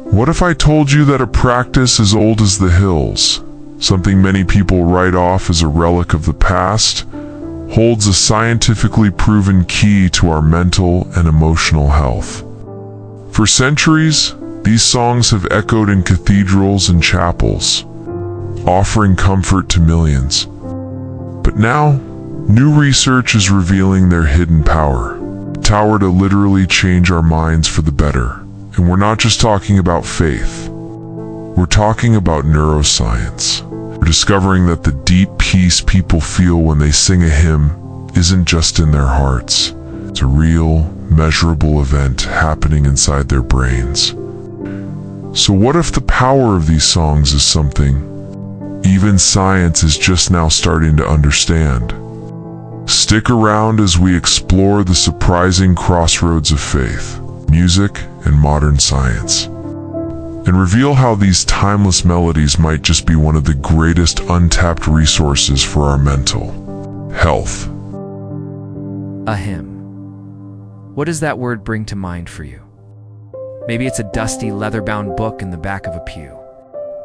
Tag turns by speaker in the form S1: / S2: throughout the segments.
S1: What if I told you that a practice as old as the hills, something many people write off as a relic of the past, holds a scientifically proven key to our mental and emotional health? For centuries, these songs have echoed in cathedrals and chapels, offering comfort to millions. But now, new research is revealing their hidden power, to literally change our minds for the better. And we're not just talking about faith. We're talking about neuroscience. We're discovering that the deep peace people feel when they sing a hymn isn't just in their hearts. It's a real, measurable event happening inside their brains. So what if the power of these songs is something even science is just now starting to understand? Stick around as we explore the surprising crossroads of faith, music, and modern science, and reveal how these timeless melodies might just be one of the greatest untapped resources for our mental health.
S2: A hymn. What does that word bring to mind for you? Maybe it's a dusty, leather-bound book in the back of a pew.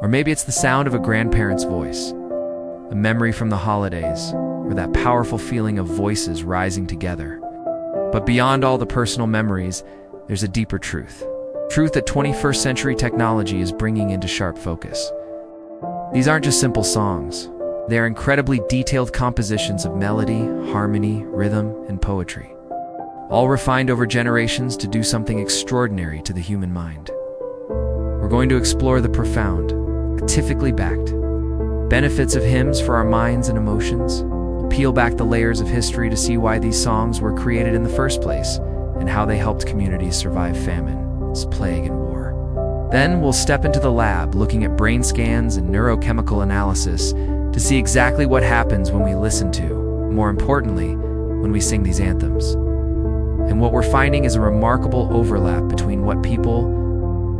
S2: Or maybe it's the sound of a grandparent's voice, a memory from the holidays, or that powerful feeling of voices rising together. But beyond all the personal memories, there's a deeper truth that 21st century technology is bringing into sharp focus. These aren't just simple songs. They are incredibly detailed compositions of melody, harmony, rhythm, and poetry, all refined over generations to do something extraordinary to the human mind. We're going to explore the profound, scientifically backed benefits of hymns for our minds and emotions. We'll peel back the layers of history to see why these songs were created in the first place, and how they helped communities survive famine, plague, and war. Then we'll step into the lab, looking at brain scans and neurochemical analysis to see exactly what happens when we listen to, more importantly, when we sing these anthems. And what we're finding is a remarkable overlap between what people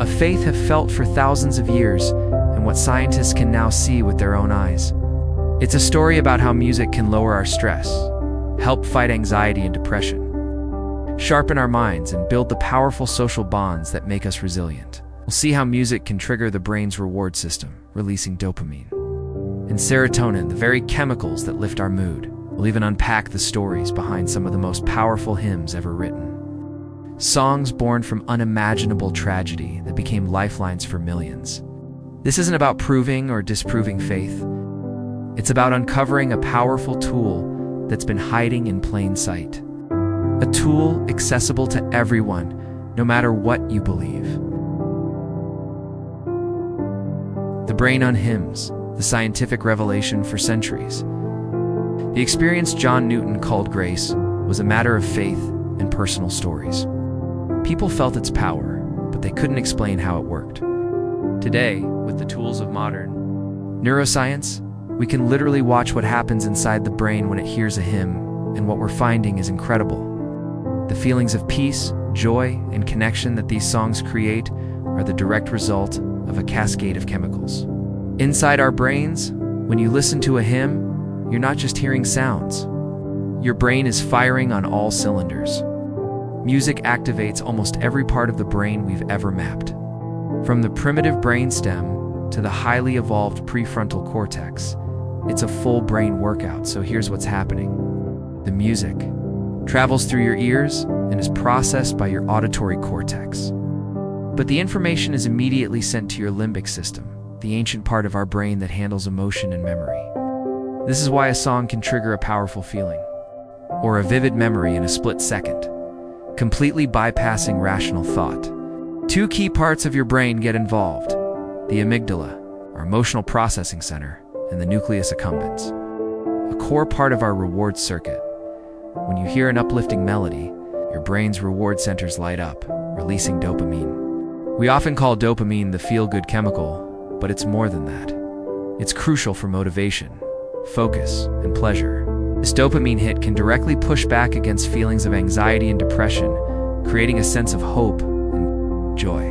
S2: of faith have felt for thousands of years and what scientists can now see with their own eyes. It's a story about how music can lower our stress, help fight anxiety and depression, sharpen our minds, and build the powerful social bonds that make us resilient. We'll see how music can trigger the brain's reward system, releasing dopamine and serotonin, the very chemicals that lift our mood. We'll even unpack the stories behind some of the most powerful hymns ever written. Songs born from unimaginable tragedy that became lifelines for millions. This isn't about proving or disproving faith. It's about uncovering a powerful tool that's been hiding in plain sight. A tool accessible to everyone, no matter what you believe. The brain on hymns, the scientific revelation for centuries. The experience John Newton called grace was a matter of faith and personal stories. People felt its power, but they couldn't explain how it worked. Today, with the tools of modern neuroscience, we can literally watch what happens inside the brain when it hears a hymn, and what we're finding is incredible. The feelings of peace, joy, and connection that these songs create are the direct result of a cascade of chemicals. Inside our brains, when you listen to a hymn, you're not just hearing sounds. Your brain is firing on all cylinders. Music activates almost every part of the brain we've ever mapped. From the primitive brainstem to the highly evolved prefrontal cortex, it's a full brain workout, so here's what's happening. The music travels through your ears and is processed by your auditory cortex. But the information is immediately sent to your limbic system, the ancient part of our brain that handles emotion and memory. This is why a song can trigger a powerful feeling, or a vivid memory in a split second, completely bypassing rational thought. Two key parts of your brain get involved: the amygdala, our emotional processing center, and the nucleus accumbens, a core part of our reward circuit. When you hear an uplifting melody, your brain's reward centers light up, releasing dopamine. We often call dopamine the feel-good chemical, but it's more than that. It's crucial for motivation, focus, and pleasure. This dopamine hit can directly push back against feelings of anxiety and depression, creating a sense of hope and joy.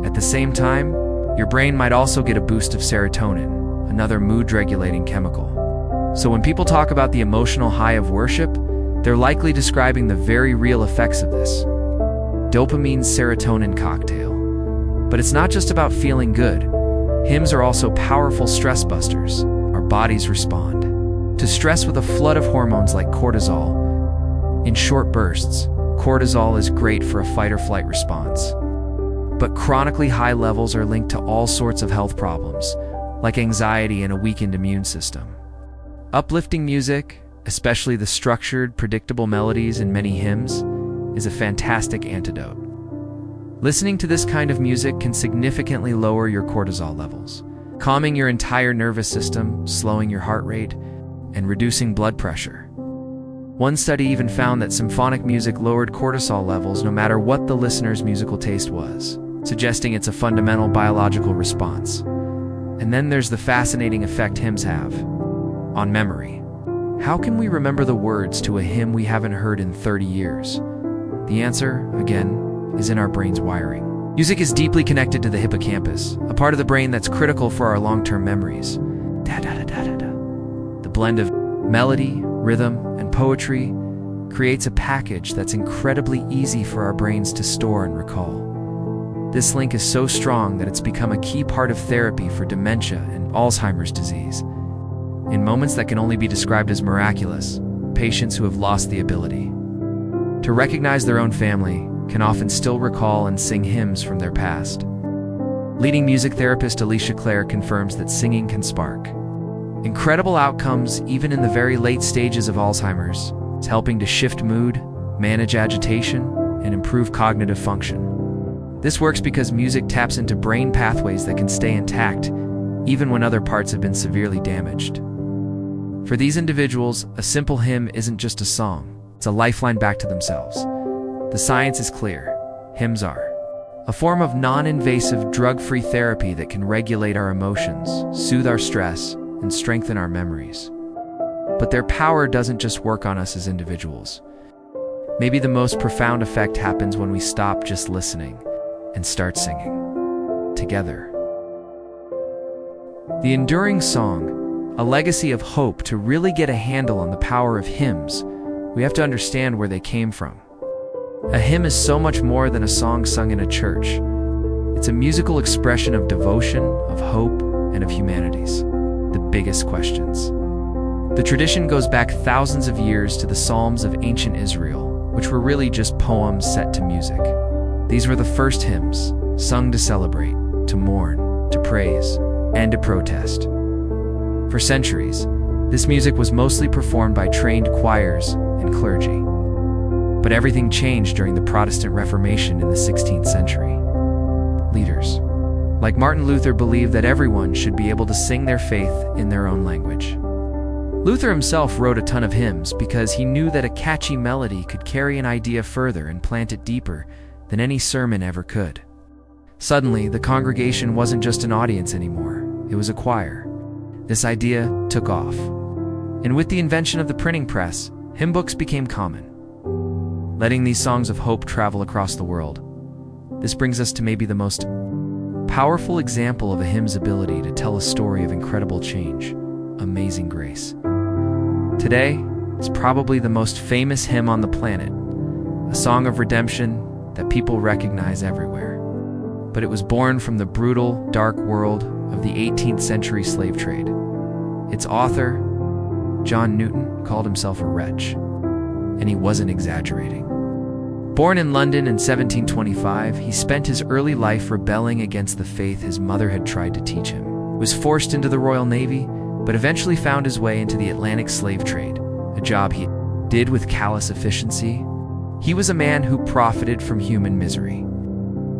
S2: At the same time, your brain might also get a boost of serotonin, another mood-regulating chemical. So when people talk about the emotional high of worship, they're likely describing the very real effects of this dopamine serotonin cocktail. But it's not just about feeling good. Hymns are also powerful stress busters. Our bodies respond to stress with a flood of hormones like cortisol. In short bursts, cortisol is great for a fight-or-flight response. But chronically high levels are linked to all sorts of health problems, like anxiety and a weakened immune system. Uplifting music, especially the structured, predictable melodies in many hymns, is a fantastic antidote. Listening to this kind of music can significantly lower your cortisol levels, calming your entire nervous system, slowing your heart rate, and reducing blood pressure. One study even found that symphonic music lowered cortisol levels no matter what the listener's musical taste was, suggesting it's a fundamental biological response. And then there's the fascinating effect hymns have on memory. How can we remember the words to a hymn we haven't heard in 30 years? The answer, again, is in our brain's wiring. Music is deeply connected to the hippocampus, a part of the brain that's critical for our long-term memories. The blend of melody, rhythm, and poetry creates a package that's incredibly easy for our brains to store and recall. This link is so strong that it's become a key part of therapy for dementia and Alzheimer's disease. In moments that can only be described as miraculous, patients who have lost the ability to recognize their own family can often still recall and sing hymns from their past. Leading music therapist Alicia Clare confirms that singing can spark incredible outcomes even in the very late stages of Alzheimer's. It's helping to shift mood, manage agitation, and improve cognitive function. This works because music taps into brain pathways that can stay intact even when other parts have been severely damaged. For these individuals, a simple hymn isn't just a song, it's a lifeline back to themselves. The science is clear. Hymns are a form of non-invasive, drug-free therapy that can regulate our emotions, soothe our stress, and strengthen our memories. But their power doesn't just work on us as individuals. Maybe the most profound effect happens when we stop just listening and start singing together. The enduring song, a legacy of hope. To really get a handle on the power of hymns, we have to understand where they came from. A hymn is so much more than a song sung in a church. It's a musical expression of devotion, of hope, and of humanity's the biggest questions. The tradition goes back thousands of years to the Psalms of ancient Israel, which were really just poems set to music. These were the first hymns, sung to celebrate, to mourn, to praise, and to protest. For centuries, this music was mostly performed by trained choirs and clergy. But everything changed during the Protestant Reformation in the 16th century. Leaders, like Martin Luther, believed that everyone should be able to sing their faith in their own language. Luther himself wrote a ton of hymns because he knew that a catchy melody could carry an idea further and plant it deeper than any sermon ever could. Suddenly, the congregation wasn't just an audience anymore, it was a choir. This idea took off. And with the invention of the printing press, hymn books became common, letting these songs of hope travel across the world. This brings us to maybe the most powerful example of a hymn's ability to tell a story of incredible change, Amazing Grace. Today, it's probably the most famous hymn on the planet, a song of redemption that people recognize everywhere. But it was born from the brutal, dark world of the 18th century slave trade. Its author, John Newton, called himself a wretch, and he wasn't exaggerating. Born in London in 1725, he spent his early life rebelling against the faith his mother had tried to teach him. He was forced into the Royal Navy, but eventually found his way into the Atlantic slave trade, a job he did with callous efficiency. He was a man who profited from human misery,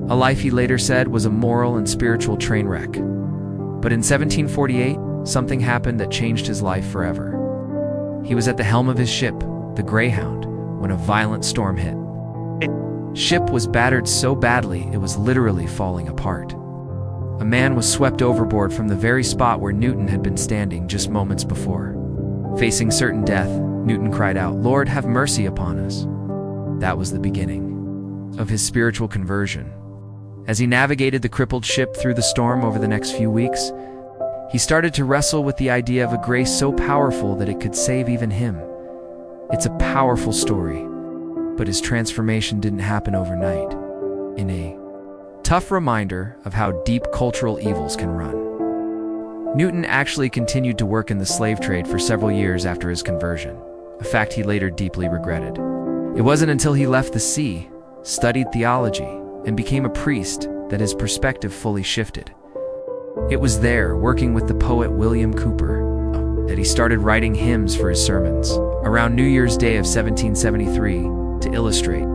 S2: a life he later said was a moral and spiritual train wreck. But in 1748, something happened that changed his life forever. He was at the helm of his ship, the Greyhound, when a violent storm hit. The ship was battered so badly it was literally falling apart. A man was swept overboard from the very spot where Newton had been standing just moments before. Facing certain death, Newton cried out, "Lord, have mercy upon us." That was the beginning of his spiritual conversion. As he navigated the crippled ship through the storm over the next few weeks, he started to wrestle with the idea of a grace so powerful that it could save even him. It's a powerful story, but his transformation didn't happen overnight. In a tough reminder of how deep cultural evils can run. Newton actually continued to work in the slave trade for several years after his conversion, a fact he later deeply regretted. It wasn't until he left the sea, studied theology, and became a priest that his perspective fully shifted. It was there, working with the poet William Cowper, that he started writing hymns for his sermons. Around New Year's Day of 1773, to illustrate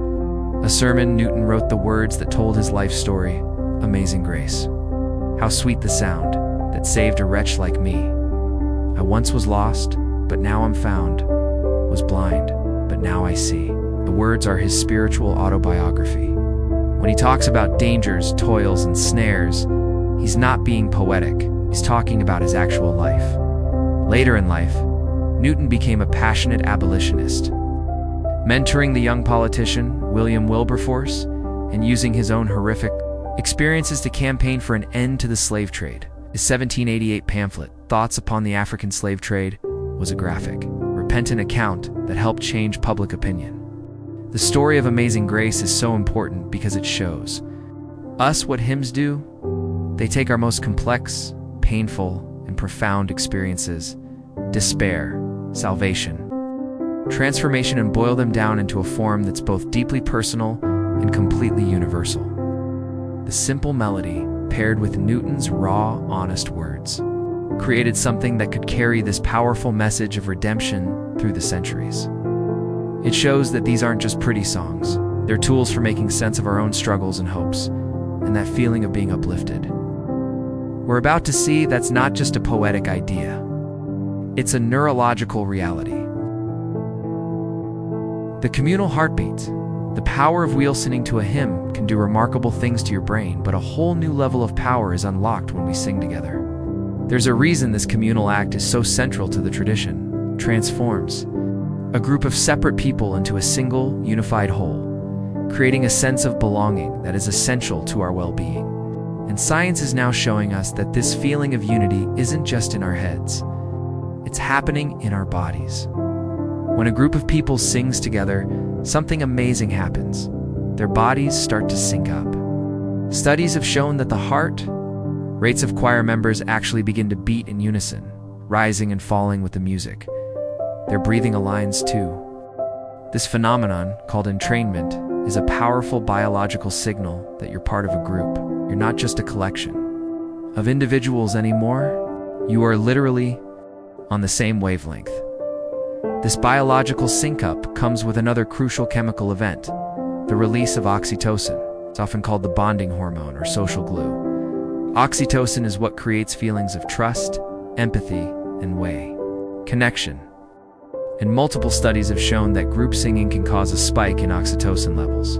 S2: a sermon, Newton wrote the words that told his life story, "Amazing Grace. How sweet the sound that saved a wretch like me. I once was lost, but now I'm found, was blind, but now I see." The words are his spiritual autobiography. When he talks about dangers, toils, and snares, he's not being poetic. He's talking about his actual life. Later in life, Newton became a passionate abolitionist, mentoring the young politician William Wilberforce and using his own horrific experiences to campaign for an end to the slave trade. His 1788 pamphlet, Thoughts Upon the African Slave Trade, was a graphic, repentant account that helped change public opinion. The story of Amazing Grace is so important because it shows us what hymns do. They take our most complex, painful, and profound experiences, despair, salvation, transformation, and boil them down into a form that's both deeply personal and completely universal. The simple melody, paired with Newton's raw, honest words, created something that could carry this powerful message of redemption through the centuries. It shows that these aren't just pretty songs. They're tools for making sense of our own struggles and hopes, and that feeling of being uplifted. We're about to see that's not just a poetic idea. It's a neurological reality. The communal heartbeat. The power of listening to a hymn can do remarkable things to your brain, but a whole new level of power is unlocked when we sing together. There's a reason this communal act is so central to the tradition. It transforms a group of separate people into a single, unified whole, creating a sense of belonging that is essential to our well-being. And science is now showing us that this feeling of unity isn't just in our heads. It's happening in our bodies. When a group of people sings together, something amazing happens. Their bodies start to sync up. Studies have shown that the heart rates of choir members actually begin to beat in unison, rising and falling with the music. Their breathing aligns too. This phenomenon, called entrainment, is a powerful biological signal that you're part of a group. You're not just a collection of individuals anymore. You are literally on the same wavelength. This biological sync-up comes with another crucial chemical event, the release of oxytocin. It's often called the bonding hormone or social glue. Oxytocin is what creates feelings of trust, empathy, and connection. And multiple studies have shown that group singing can cause a spike in oxytocin levels.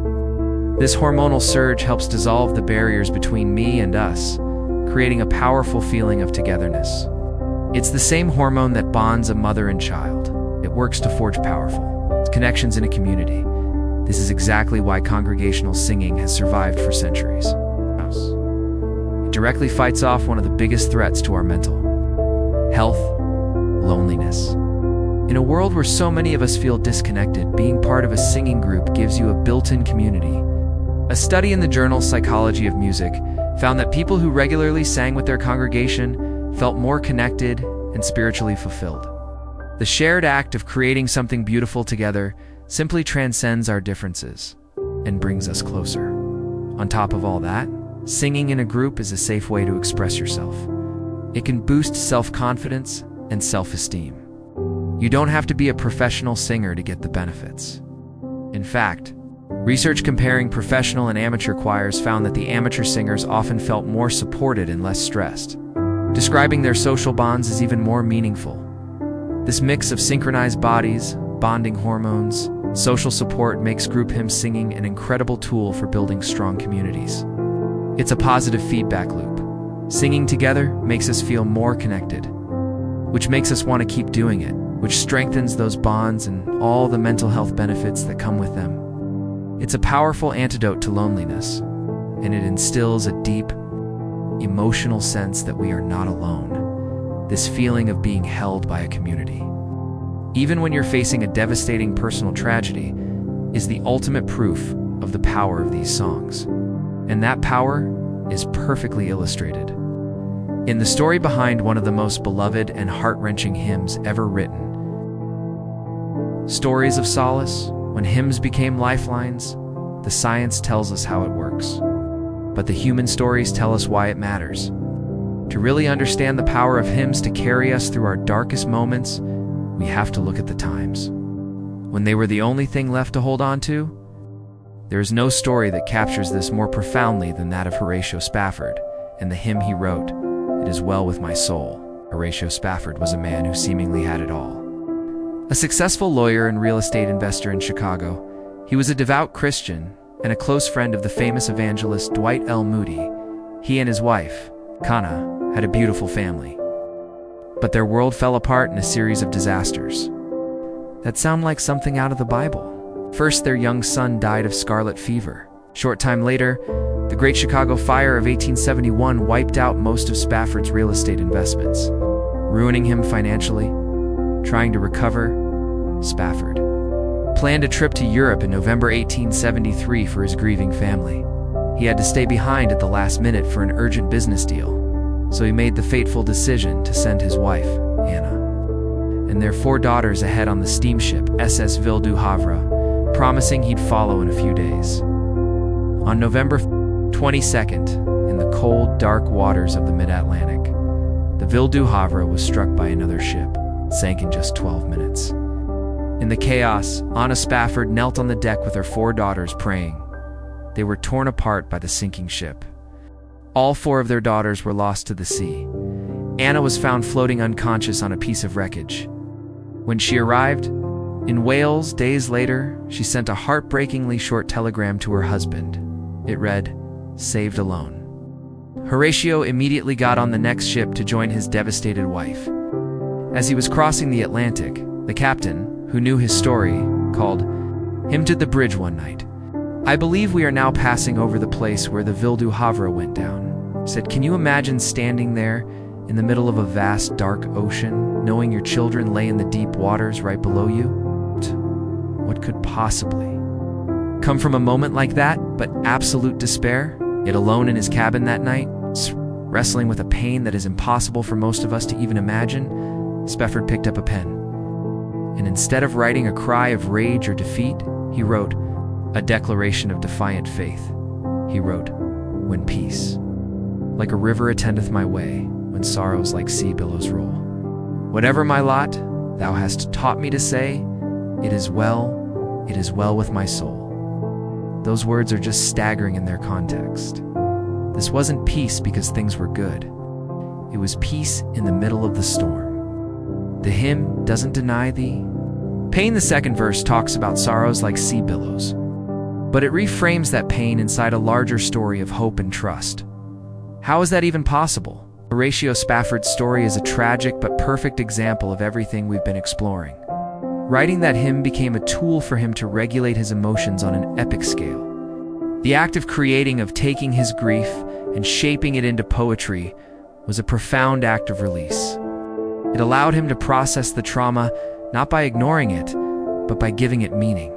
S2: This hormonal surge helps dissolve the barriers between me and us, creating a powerful feeling of togetherness. It's the same hormone that bonds a mother and child. It works to forge powerful connections in a community. This is exactly why congregational singing has survived for centuries. It directly fights off one of the biggest threats to our mental health, loneliness. In a world where so many of us feel disconnected, being part of a singing group gives you a built-in community. A study in the journal Psychology of Music found that people who regularly sang with their congregation felt more connected and spiritually fulfilled. The shared act of creating something beautiful together simply transcends our differences and brings us closer. On top of all that, singing in a group is a safe way to express yourself. It can boost self-confidence and self-esteem. You don't have to be a professional singer to get the benefits. In fact, research comparing professional and amateur choirs found that the amateur singers often felt more supported and less stressed. Describing their social bonds is even more meaningful. This mix of synchronized bodies, bonding hormones, social support makes group hymn singing an incredible tool for building strong communities. It's a positive feedback loop. Singing together makes us feel more connected, which makes us want to keep doing it, which strengthens those bonds and all the mental health benefits that come with them. It's a powerful antidote to loneliness, and it instills a deep, emotional sense that we are not alone. This feeling of being held by a community, even when you're facing a devastating personal tragedy, is the ultimate proof of the power of these songs. And that power is perfectly illustrated in the story behind one of the most beloved and heart-wrenching hymns ever written. Stories of solace, when hymns became lifelines, the science tells us how it works. But the human stories tell us why it matters. To really understand the power of hymns to carry us through our darkest moments, we have to look at the times when they were the only thing left to hold on to. There is no story that captures this more profoundly than that of Horatio Spafford and the hymn he wrote, "It is well with my soul." Horatio Spafford was a man who seemingly had it all. A successful lawyer and real estate investor in Chicago, he was a devout Christian and a close friend of the famous evangelist Dwight L. Moody. He and his wife, Kana, had a beautiful family. But their world fell apart in a series of disasters that sound like something out of the Bible. First, their young son died of scarlet fever. Short time later, the Great Chicago Fire of 1871 wiped out most of Spafford's real estate investments, ruining him financially. Trying to recover, Spafford planned a trip to Europe in November 1873 for his grieving family. He had to stay behind at the last minute for an urgent business deal, so he made the fateful decision to send his wife, Anna, and their 4 daughters ahead on the steamship SS Ville du Havre, promising he'd follow in a few days. On November 22nd, in the cold, dark waters of the mid-Atlantic, the Ville du Havre was struck by another ship, sank in just 12 minutes. In the chaos, Anna Spafford knelt on the deck with her 4 daughters praying. They were torn apart by the sinking ship. All 4 of their daughters were lost to the sea. Anna was found floating unconscious on a piece of wreckage. When she arrived in Wales days later, she sent a heartbreakingly short telegram to her husband. It read, "Saved alone." Horatio immediately got on the next ship to join his devastated wife. As he was crossing the Atlantic, the captain, who knew his story, called him to the bridge one night. "I believe we are now passing over the place where the Ville du Havre went down," said. "Can you imagine standing there in the middle of a vast, dark ocean, knowing your children lay in the deep waters right below you? What could possibly come from a moment like that but absolute despair? Yet alone in his cabin that night, wrestling with a pain that is impossible for most of us to even imagine, Spafford picked up a pen. And instead of writing a cry of rage or defeat, he wrote a declaration of defiant faith. He wrote, "When peace, like a river attendeth my way, when sorrows like sea billows roll. Whatever my lot, thou hast taught me to say, it is well with my soul." Those words are just staggering in their context. This wasn't peace because things were good. It was peace in the middle of the storm. The hymn doesn't deny thee pain. The second verse talks about sorrows like sea billows, but it reframes that pain inside a larger story of hope and trust. How is that even possible? Horatio Spafford's story is a tragic but perfect example of everything we've been exploring. Writing that hymn became a tool for him to regulate his emotions on an epic scale. The act of taking his grief and shaping it into poetry was a profound act of release. It allowed him to process the trauma not by ignoring it, but by giving it meaning.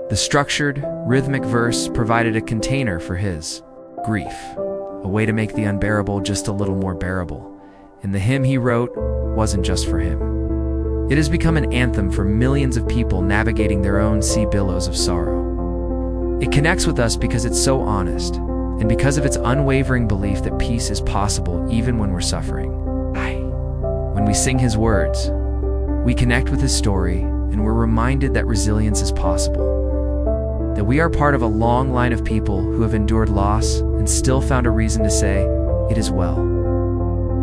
S2: The structured, rhythmic verse provided a container for his grief, a way to make the unbearable just a little more bearable. And the hymn he wrote wasn't just for him. It has become an anthem for millions of people navigating their own sea billows of sorrow. It connects with us because it's so honest, and because of its unwavering belief that peace is possible even when we're suffering. When we sing his words, we connect with his story, and we're reminded that resilience is possible. That we are part of a long line of people who have endured loss and still found a reason to say, "It is well."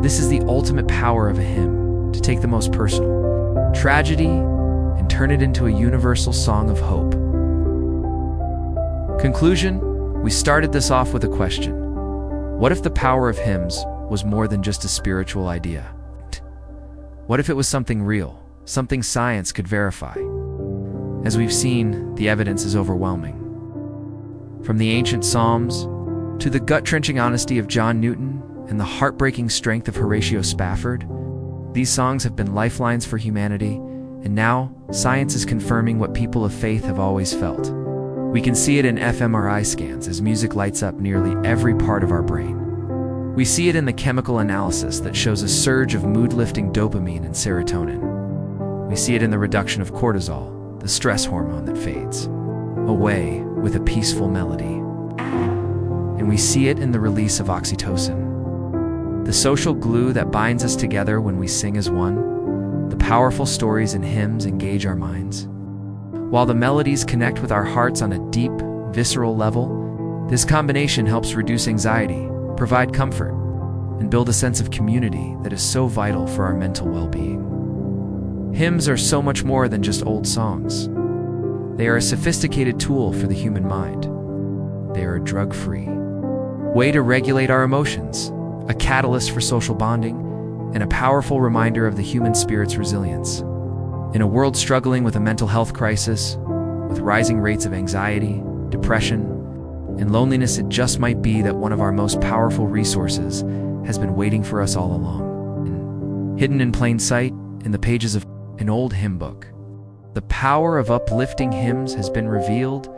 S2: This is the ultimate power of a hymn, to take the most personal tragedy and turn it into a universal song of hope. Conclusion: we started this off with a question. What if the power of hymns was more than just a spiritual idea? What if it was something real, something science could verify? As we've seen, the evidence is overwhelming. From the ancient Psalms to the gut-wrenching honesty of John Newton and the heartbreaking strength of Horatio Spafford, these songs have been lifelines for humanity, and now science is confirming what people of faith have always felt. We can see it in fMRI scans as music lights up nearly every part of our brain. We see it in the chemical analysis that shows a surge of mood-lifting dopamine and serotonin. We see it in the reduction of cortisol, the stress hormone that fades away with a peaceful melody. And we see it in the release of oxytocin, the social glue that binds us together when we sing as one. The powerful stories and hymns engage our minds, while the melodies connect with our hearts on a deep, visceral level. This combination helps reduce anxiety, provide comfort, and build a sense of community that is so vital for our mental well-being. Hymns are so much more than just old songs. They are a sophisticated tool for the human mind. They are a drug-free way to regulate our emotions, a catalyst for social bonding, and a powerful reminder of the human spirit's resilience. In a world struggling with a mental health crisis, with rising rates of anxiety, depression, and loneliness, it just might be that one of our most powerful resources has been waiting for us all along. Hidden in plain sight in the pages of an old hymn book. The power of uplifting hymns has been revealed,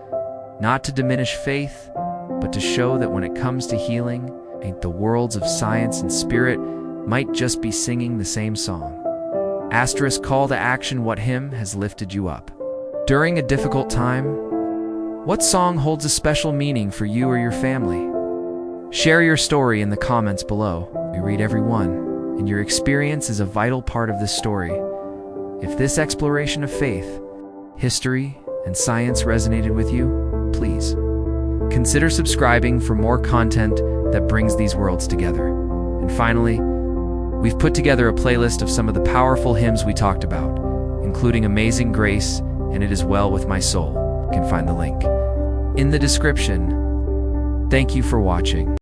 S2: not to diminish faith, but to show that when it comes to healing, the worlds of science and spirit might just be singing the same song. Asterisk call to action: what hymn has lifted you up during a difficult time? What song holds a special meaning for you or your family? Share your story in the comments below. We read every one, and your experience is a vital part of this story. If this exploration of faith, history, and science resonated with you, please consider subscribing for more content that brings these worlds together. And finally, we've put together a playlist of some of the powerful hymns we talked about, including Amazing Grace and It Is Well With My Soul. You can find the link in the description. Thank you for watching.